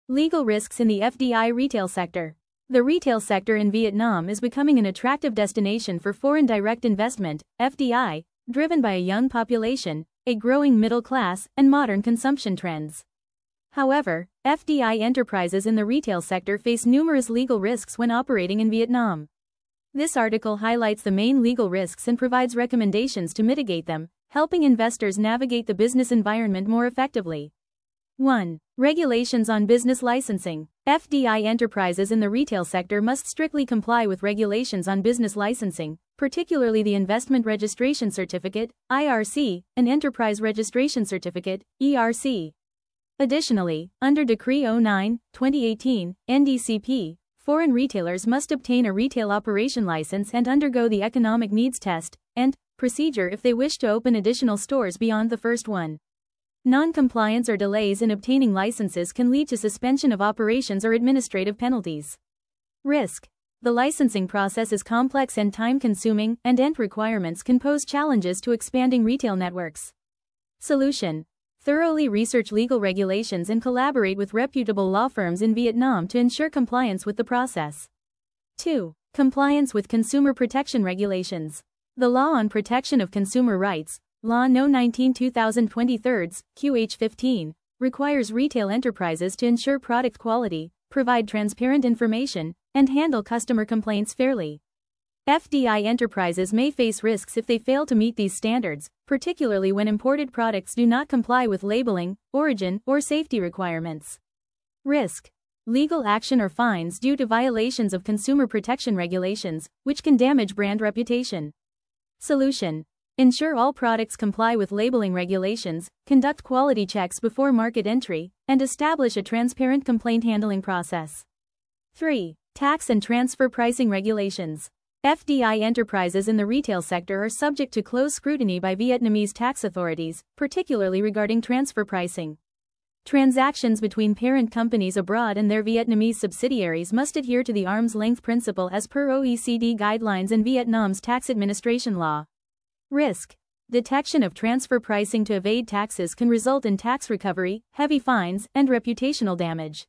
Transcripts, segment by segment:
Legal risks in the FDI retail sector. The retail sector in Vietnam is becoming an attractive destination for foreign direct investment, FDI, driven by a young population, a growing middle class, and modern consumption trends. However, FDI enterprises in the retail sector face numerous legal risks when operating in Vietnam. This article highlights the main legal risks and provides recommendations to mitigate them, helping investors navigate the business environment more effectively. 1. Regulations on business licensing. FDI enterprises in the retail sector must strictly comply with regulations on business licensing, particularly the Investment Registration Certificate, IRC, and Enterprise Registration Certificate, ERC. Additionally, under Decree 09/2018, NDCP, foreign retailers must obtain a retail operation license and undergo the Economic Needs Test and procedure if they wish to open additional stores beyond the first one. Non-compliance or delays in obtaining licenses can lead to suspension of operations or administrative penalties. Risk. The licensing process is complex and time-consuming, and ENT requirements can pose challenges to expanding retail networks. Solution. Thoroughly research legal regulations and collaborate with reputable law firms in Vietnam to ensure compliance with the process. 2. Compliance with consumer protection regulations. The Law on Protection of Consumer Rights, Law No. 19/2023, QH-15, requires retail enterprises to ensure product quality, provide transparent information, and handle customer complaints fairly. FDI enterprises may face risks if they fail to meet these standards, particularly when imported products do not comply with labeling, origin, or safety requirements. Risk. Legal action or fines due to violations of consumer protection regulations, which can damage brand reputation. Solution. Ensure all products comply with labeling regulations, conduct quality checks before market entry, and establish a transparent complaint handling process. 3. Tax and transfer pricing regulations. FDI enterprises in the retail sector are subject to close scrutiny by Vietnamese tax authorities, particularly regarding transfer pricing. Transactions between parent companies abroad and their Vietnamese subsidiaries must adhere to the arm's length principle as per OECD guidelines and Vietnam's tax administration law. Risk. Detection of transfer pricing to evade taxes can result in tax recovery, heavy fines, and reputational damage.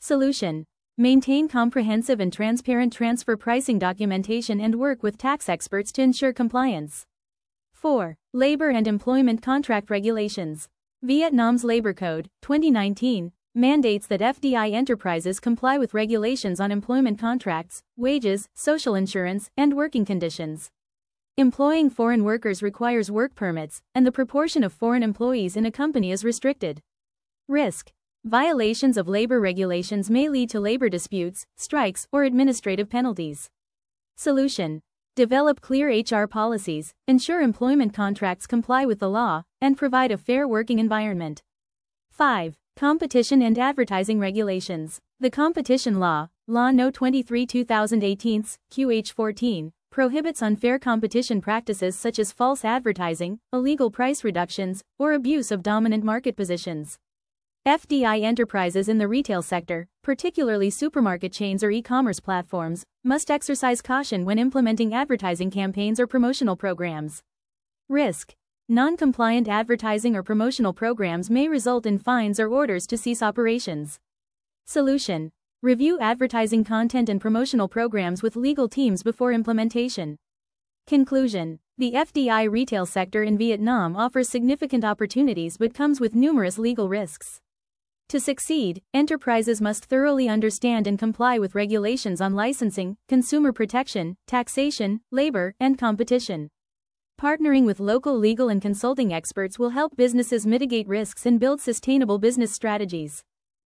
Solution. Maintain comprehensive and transparent transfer pricing documentation and work with tax experts to ensure compliance. 4. Labor and employment contract regulations. Vietnam's Labor Code, 2019, mandates that FDI enterprises comply with regulations on employment contracts, wages, social insurance, and working conditions. Employing foreign workers requires work permits, and the proportion of foreign employees in a company is restricted. Risk. Violations of labor regulations may lead to labor disputes, strikes, or administrative penalties. Solution. Develop clear HR policies, ensure employment contracts comply with the law, and provide a fair working environment. 5. Competition and advertising regulations. The Competition Law, Law No. 23/2018, QH-14, prohibits unfair competition practices such as false advertising, illegal price reductions, or abuse of dominant market positions. FDI enterprises in the retail sector, particularly supermarket chains or e-commerce platforms, must exercise caution when implementing advertising campaigns or promotional programs. Risk. Non-compliant advertising or promotional programs may result in fines or orders to cease operations. Solution. Review advertising content and promotional programs with legal teams before implementation. Conclusion. The FDI retail sector in Vietnam offers significant opportunities but comes with numerous legal risks. To succeed, enterprises must thoroughly understand and comply with regulations on licensing, consumer protection, taxation, labor, and competition. Partnering with local legal and consulting experts will help businesses mitigate risks and build sustainable business strategies.